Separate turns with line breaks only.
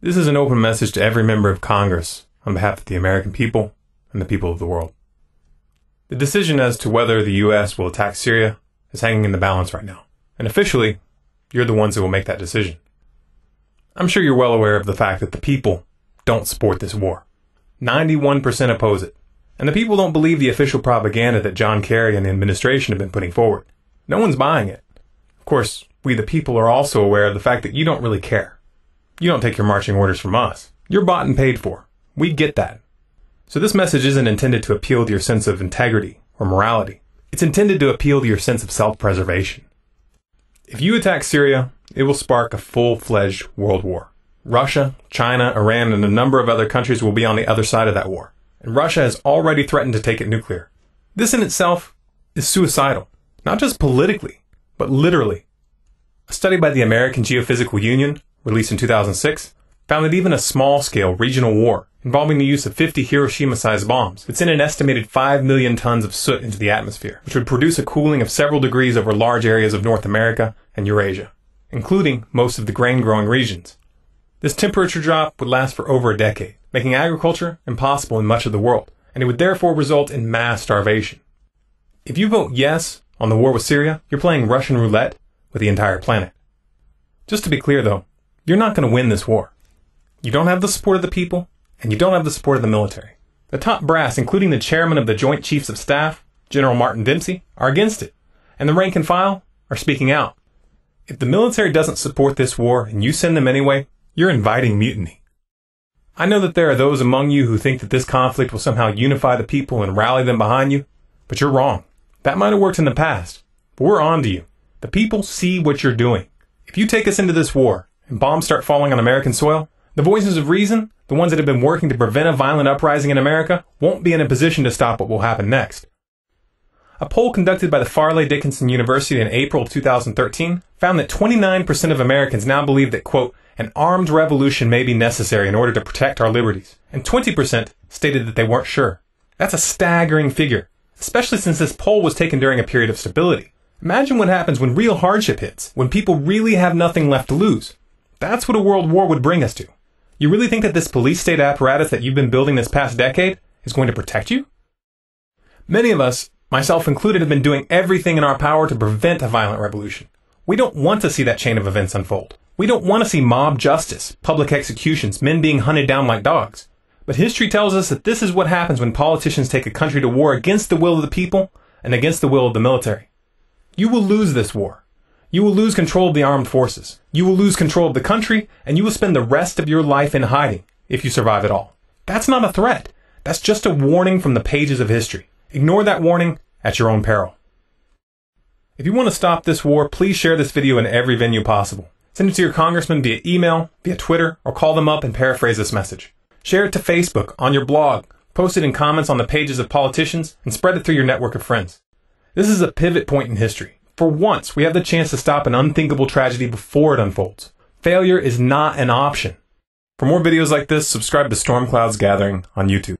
This is an open message to every member of Congress on behalf of the American people and the people of the world. The decision as to whether the U.S. will attack Syria is hanging in the balance right now. And officially, you're the ones who will make that decision. I'm sure you're well aware of the fact that the people don't support this war. 91% oppose it. And the people don't believe the official propaganda that John Kerry and the administration have been putting forward. No one's buying it. Of course, we the people are also aware of the fact that you don't really care. You don't take your marching orders from us. You're bought and paid for. We get that. So this message isn't intended to appeal to your sense of integrity or morality. It's intended to appeal to your sense of self-preservation. If you attack Syria, it will spark a full-fledged world war. Russia, China, Iran, and a number of other countries will be on the other side of that war. And Russia has already threatened to take it nuclear. This in itself is suicidal. Not just politically, but literally. A study by the American Geophysical Union, released in 2006, found that even a small-scale regional war involving the use of 50 Hiroshima-sized bombs would send an estimated 5 million tons of soot into the atmosphere, which would produce a cooling of several degrees over large areas of North America and Eurasia, including most of the grain-growing regions. This temperature drop would last for over a decade, making agriculture impossible in much of the world, and it would therefore result in mass starvation. If you vote yes on the war with Syria, you're playing Russian roulette with the entire planet. Just to be clear, though, you're not going to win this war. You don't have the support of the people, and you don't have the support of the military. The top brass, including the chairman of the Joint Chiefs of Staff, General Martin Dempsey, are against it, and the rank and file are speaking out. If the military doesn't support this war and you send them anyway, you're inviting mutiny. I know that there are those among you who think that this conflict will somehow unify the people and rally them behind you, but you're wrong. That might have worked in the past, but we're on to you. The people see what you're doing. If you take us into this war and bombs start falling on American soil, the voices of reason, the ones that have been working to prevent a violent uprising in America, won't be in a position to stop what will happen next. A poll conducted by the Farley Dickinson University in April 2013 found that 29% of Americans now believe that, quote, an armed revolution may be necessary in order to protect our liberties, and 20% stated that they weren't sure. That's a staggering figure, especially since this poll was taken during a period of stability. Imagine what happens when real hardship hits, when people really have nothing left to lose. That's what a world war would bring us to. You really think that this police state apparatus that you've been building this past decade is going to protect you? Many of us, myself included, have been doing everything in our power to prevent a violent revolution. We don't want to see that chain of events unfold. We don't want to see mob justice, public executions, men being hunted down like dogs. But history tells us that this is what happens when politicians take a country to war against the will of the people and against the will of the military. You will lose this war. You will lose control of the armed forces. You will lose control of the country, and you will spend the rest of your life in hiding if you survive at all. That's not a threat. That's just a warning from the pages of history. Ignore that warning at your own peril. If you want to stop this war, please share this video in every venue possible. Send it to your congressman via email, via Twitter, or call them up and paraphrase this message. Share it to Facebook, on your blog, post it in comments on the pages of politicians, and spread it through your network of friends. This is a pivot point in history. For once, we have the chance to stop an unthinkable tragedy before it unfolds. Failure is not an option. For more videos like this, subscribe to Storm Clouds Gathering on YouTube.